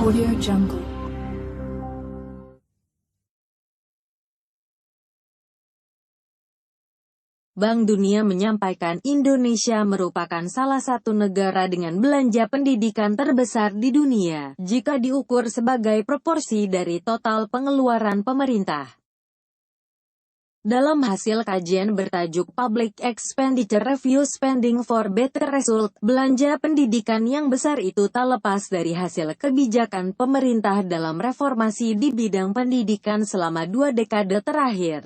Audio Jungle. Bank Dunia menyampaikan Indonesia merupakan salah satu negara dengan belanja pendidikan terbesar di dunia, jika diukur sebagai proporsi dari total pengeluaran pemerintah. Dalam hasil kajian bertajuk Public Expenditure Review Spending for Better Result, belanja pendidikan yang besar itu tak lepas dari hasil kebijakan pemerintah dalam reformasi di bidang pendidikan selama 2 dekade terakhir.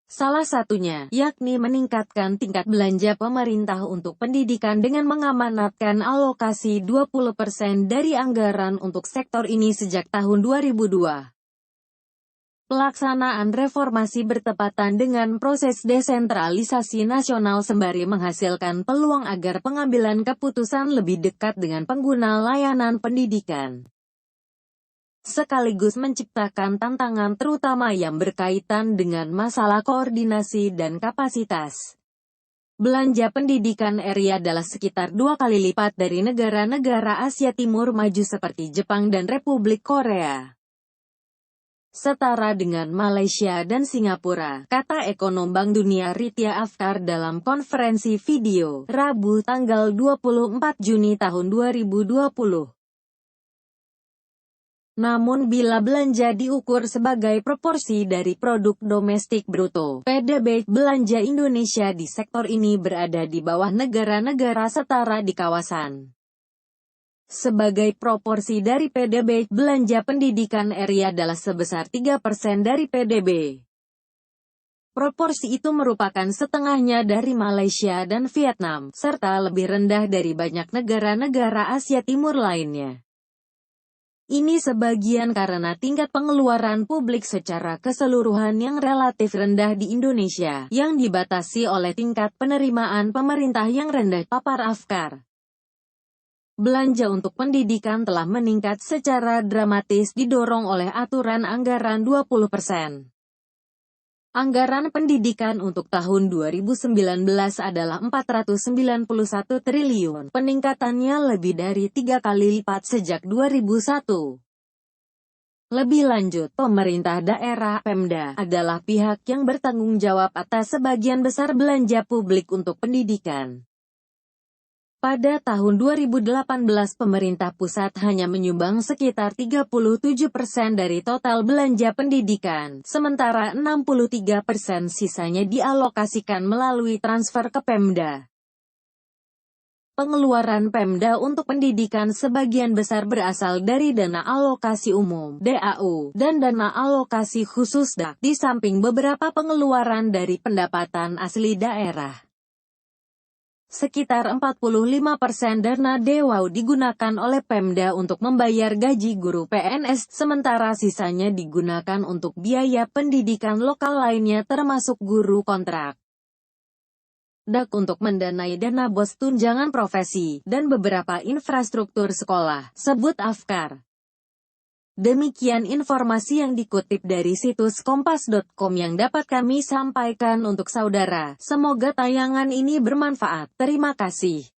Salah satunya, yakni meningkatkan tingkat belanja pemerintah untuk pendidikan dengan mengamanatkan alokasi 20% dari anggaran untuk sektor ini sejak tahun 2002. Pelaksanaan reformasi bertepatan dengan proses desentralisasi nasional sembari menghasilkan peluang agar pengambilan keputusan lebih dekat dengan pengguna layanan pendidikan, sekaligus menciptakan tantangan terutama yang berkaitan dengan masalah koordinasi dan kapasitas. Belanja pendidikan RI adalah sekitar 2 kali lipat dari negara-negara Asia Timur maju seperti Jepang dan Republik Korea. Setara dengan Malaysia dan Singapura, kata ekonom Bank Dunia Ritya Afkar dalam konferensi video, Rabu tanggal 24 Juni tahun 2020. Namun bila belanja diukur sebagai proporsi dari produk domestik bruto, PDB, belanja Indonesia di sektor ini berada di bawah negara-negara setara di kawasan. Sebagai proporsi dari PDB, belanja pendidikan RI adalah sebesar 3% dari PDB. Proporsi itu merupakan setengahnya dari Malaysia dan Vietnam, serta lebih rendah dari banyak negara-negara Asia Timur lainnya. Ini sebagian karena tingkat pengeluaran publik secara keseluruhan yang relatif rendah di Indonesia, yang dibatasi oleh tingkat penerimaan pemerintah yang rendah, papar Afkar. Belanja untuk pendidikan telah meningkat secara dramatis didorong oleh aturan anggaran 20%. Anggaran pendidikan untuk tahun 2019 adalah 491 triliun, peningkatannya lebih dari 3 kali lipat sejak 2001. Lebih lanjut, pemerintah daerah (Pemda) adalah pihak yang bertanggung jawab atas sebagian besar belanja publik untuk pendidikan. Pada tahun 2018 pemerintah pusat hanya menyumbang sekitar 37% dari total belanja pendidikan, sementara 63% sisanya dialokasikan melalui transfer ke Pemda. Pengeluaran Pemda untuk pendidikan sebagian besar berasal dari dana alokasi umum (DAU) dan dana alokasi khusus (DAK), di samping beberapa pengeluaran dari pendapatan asli daerah. Sekitar 45% dana DAU digunakan oleh Pemda untuk membayar gaji guru PNS, sementara sisanya digunakan untuk biaya pendidikan lokal lainnya termasuk guru kontrak, DAK untuk mendanai dana BOS tunjangan profesi, dan beberapa infrastruktur sekolah, sebut Afkar. Demikian informasi yang dikutip dari situs kompas.com yang dapat kami sampaikan untuk saudara. Semoga tayangan ini bermanfaat. Terima kasih.